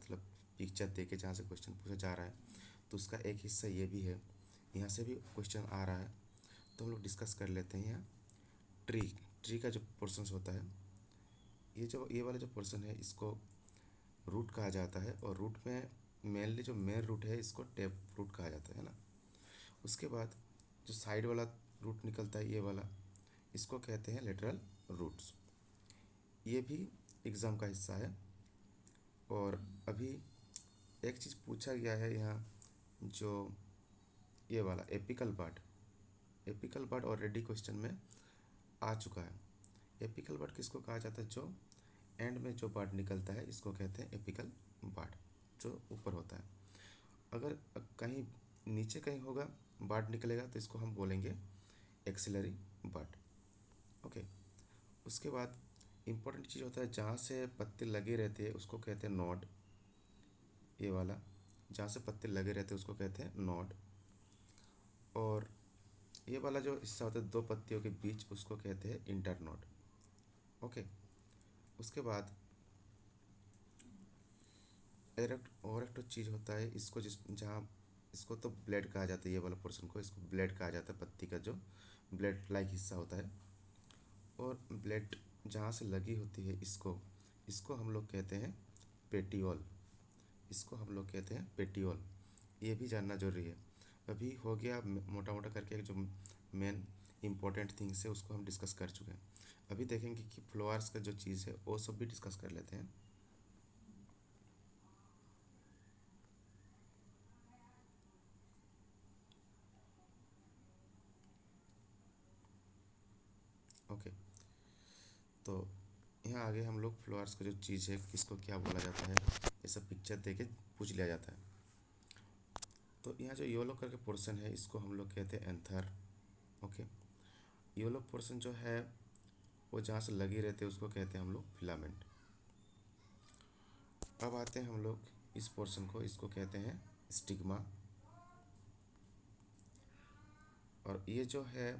मतलब पिक्चर दे के जहाँ से क्वेश्चन पूछा जा रहा है, तो उसका एक हिस्सा ये भी है, यहाँ से भी क्वेश्चन आ रहा है। तो हम लोग डिस्कस कर लेते हैं यहाँ ट्री ट्री का जो पोर्शंस होता है, ये वाला जो पोर्शन है इसको रूट कहा जाता है, और रूट में मेनली जो मेन रूट है इसको टैप रूट कहा जाता है ना। उसके बाद जो साइड वाला रूट निकलता है, ये वाला, इसको कहते हैं लेटरल रूट्स। ये भी एग्ज़ाम का हिस्सा है। और अभी एक चीज़ पूछा गया है यहाँ, जो ये वाला एपिकल पार्ट ऑलरेडी क्वेश्चन में आ चुका है। एपिकल पार्ट किसको कहा जाता है? जो एंड में जो पार्ट निकलता है इसको कहते हैं एपिकल पार्ट, जो ऊपर होता है। अगर कहीं नीचे कहीं होगा पार्ट निकलेगा तो इसको हम बोलेंगे एक्सिलरी पार्ट। ओके। उसके बाद इम्पोर्टेंट चीज़ होता है, जहाँ से पत्ते लगे रहते हैं उसको कहते हैं नोड। ये वाला जहाँ से पत्ते लगे रहते हैं उसको कहते हैं नोड। और ये वाला जो हिस्सा होता है दो पत्तियों के बीच, उसको कहते हैं इंटरनोड। ओके। उसके बाद और एक तो चीज़ होता है, इसको जहाँ इसको तो ब्लेड कहा जाता है, ये वाला पोर्शन को इसको ब्लेड कहा जाता है, पत्ती का जो ब्लेड लाइक हिस्सा होता है। और ब्लेड जहाँ से लगी होती है इसको हम लोग कहते हैं पेटियोल। इसको हम लोग कहते हैं पेटियोल। ये भी जानना जरूरी है। अभी हो गया मोटा मोटा करके जो मेन इम्पोर्टेंट थिंग्स है उसको हम डिस्कस कर चुके हैं। अभी देखेंगे कि फ्लोअर्स का जो चीज़ है वो सब भी डिस्कस कर लेते हैं। ओके। तो यहाँ आगे हम लोग फ्लोअर्स का जो चीज़ है किसको क्या बोला जाता है ये सब पिक्चर दे के पूछ लिया जाता है। तो यहाँ जो येलो करके पोर्शन है इसको हम लोग कहते हैं एंथर। ओके। येलो पोर्शन जो है वो जहाँ से लगी रहते हैं उसको कहते हैं हम लोग फिलामेंट। अब आते हैं हम लोग इस पोर्शन को, इसको कहते हैं स्टिग्मा। और ये जो है,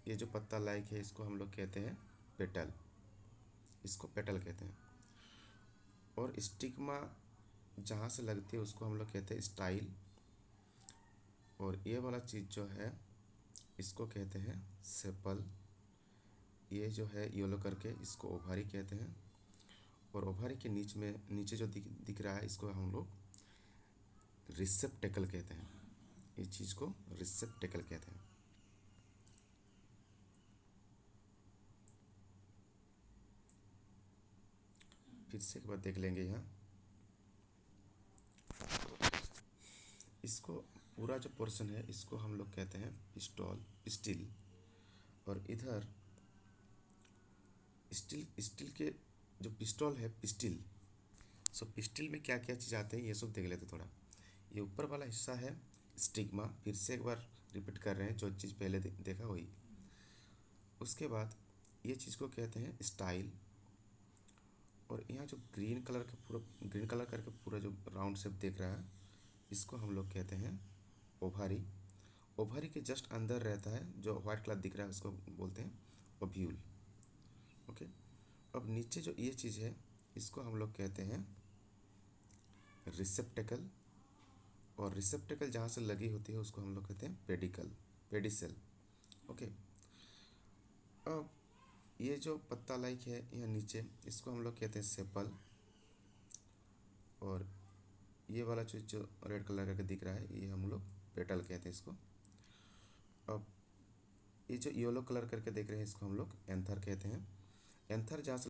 ये जो पत्ता लाइक है इसको हम लोग कहते हैं पेटल। इसको पेटल कहते हैं। और स्टिग्मा जहाँ से लगती है उसको हम लोग कहते हैं स्टाइल। और ये वाला चीज़ जो है इसको कहते हैं सेपल। ये जो है येलो करके इसको ओभारी कहते हैं। और ओभारी के नीचे जो दिख रहा है इसको हम लोग रिसेप्टेकल कहते हैं। इस चीज़ को रिसेप्टेकल कहते हैं। फिर से एक बार देख लेंगे यहाँ, इसको पूरा जो पोर्शन है इसको हम लोग कहते हैं पिस्टिल। और इधर स्टील के जो पिस्टल है पिस्टिल। सो पिस्टिल में क्या क्या चीज़ आते हैं ये सब देख लेते थोड़ा। ये ऊपर वाला हिस्सा है स्टिग्मा, फिर से एक बार रिपीट कर रहे हैं जो चीज़ पहले देखा वही। उसके बाद ये चीज़ को कहते हैं स्टाइल। और यहाँ जो ग्रीन कलर करके पूरा जो राउंड शेप देख रहा है इसको हम लोग कहते हैं ओभारी। ओभारी के जस्ट अंदर रहता है जो व्हाइट कलर दिख रहा है उसको बोलते हैं ओव्यूल। ओके। अब नीचे जो ये चीज़ है इसको हम लोग कहते हैं रिसेप्टेकल। और रिसेप्टेकल जहाँ से लगी होती है उसको हम लोग कहते हैं पेडिसेल। ओके। अब ये जो पत्ता लाइक है यहाँ नीचे इसको हम लोग कहते हैं सेपल। और ये वाला चीज़ जो रेड कलर करके दिख रहा है ये हम लोग पेटल कहते हैं इसको। अब ये जो येलो कलर करके देख रहे हैं इसको हम लोग एंथर कहते हैं। एंथर जहाँ से